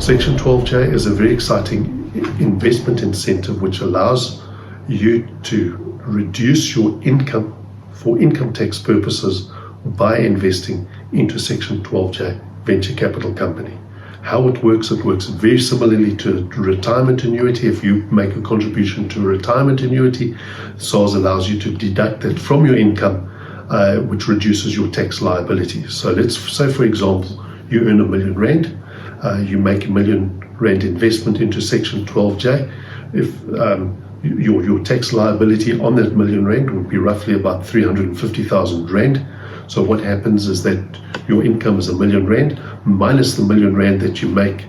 Section 12J is a very exciting investment incentive which allows you to reduce your income for income tax purposes by investing into Section 12J venture capital company. How it works very similarly to a retirement annuity. If you make a contribution to a retirement annuity, SARS allows you to deduct that from your income, which reduces your tax liability. So let's say, for example, you earn R1 million, you make R1 million investment into Section 12J. If your tax liability on that R1 million would be roughly about 350,000 Rand. So what happens is that your income is R1 million minus the R1 million that you make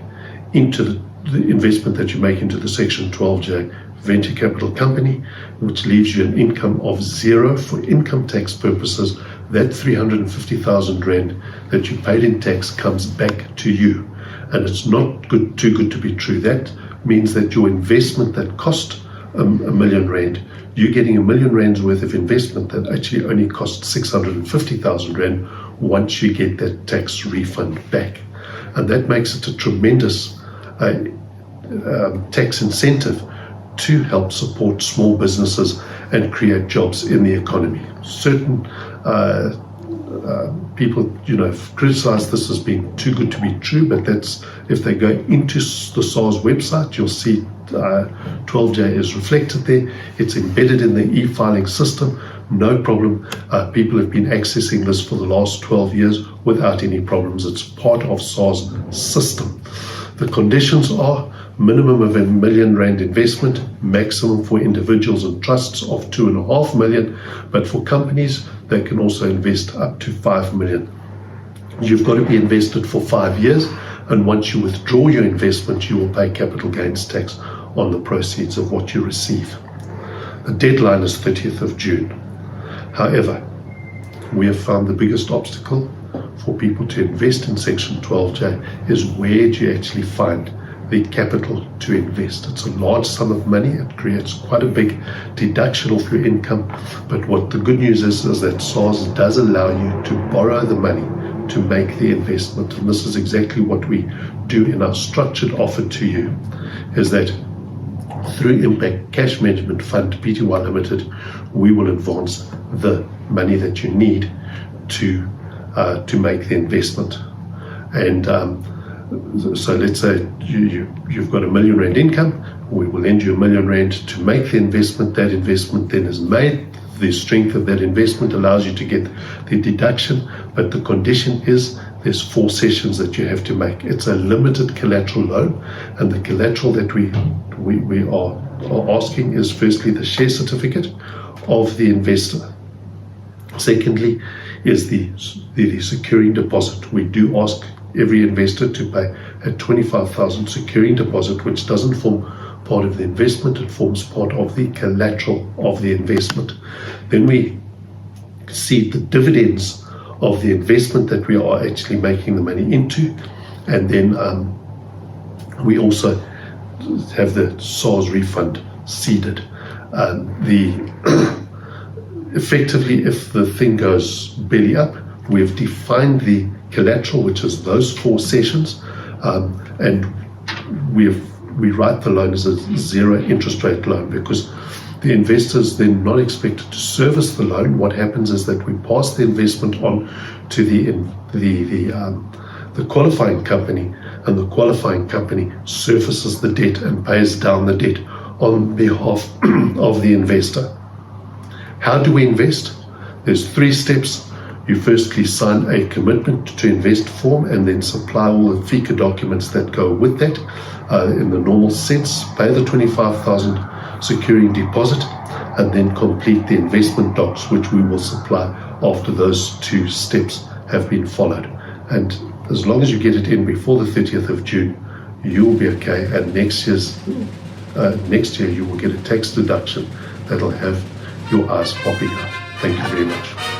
into the investment that you make into the Section 12J venture capital company, which leaves you an income of zero for income tax purposes. That 350,000 Rand that you paid in tax comes back to you. And it's not too good to be true. That means that your investment that cost R1 million, you're getting R1 million worth of investment that actually only costs 650,000 Rand once you get that tax refund back. And that makes it a tremendous tax incentive to help support small businesses and create jobs in the economy. Certain people, have criticized this as being too good to be true, but that's, if they go into the SARS website, you'll see 12J is reflected there. It's embedded in the e-filing system, no problem. People have been accessing this for the last 12 years without any problems. It's part of SARS system. The conditions are minimum of R1 million investment, maximum for individuals and trusts of 2.5 million, but for companies, they can also invest up to 5 million. You've got to be invested for 5 years, and once you withdraw your investment, you will pay capital gains tax on the proceeds of what you receive. The deadline is 30th of June. However, we have found the biggest obstacle for people to invest in Section 12J is where do you actually find the capital to invest. It's a large sum of money. It creates quite a big deduction of your income. But what the good news is that SARS does allow you to borrow the money to make the investment. And this is exactly what we do in our structured offer to you, is that through Impact Cash Management Fund Pty Limited, we will advance the money that you need to make the investment. And so let's say you've got R1 million income, we will lend you R1 million to make the investment. That investment then is made. The strength of that investment allows you to get the deduction, but the condition is there's 4 sessions that you have to make. It's a limited collateral loan, and the collateral that we are asking is firstly the share certificate of the investor. Secondly is the securing deposit. We do ask every investor to pay a 25,000 securing deposit, which doesn't form part of the investment, it forms part of the collateral of the investment. Then we see the dividends of the investment that we are actually making the money into, and then we also have the SARS refund seeded. Effectively, if the thing goes belly up, we've defined the collateral, which is those 4 sessions, and we write the loan as a 0 interest rate loan, because the investors then not expected to service the loan. What happens is that we pass the investment on to the qualifying company, and the qualifying company surfaces the debt and pays down the debt on behalf of the investor. How do we invest? There's 3 steps. You firstly sign a commitment to invest form and then supply all the FICA documents that go with that in the normal sense. Pay the 25,000 securing deposit and then complete the investment docs, which we will supply after those 2 steps have been followed. And as long as you get it in before the 30th of June, you'll be okay. And next year you will get a tax deduction that'll have your eyes popping out. Thank you very much.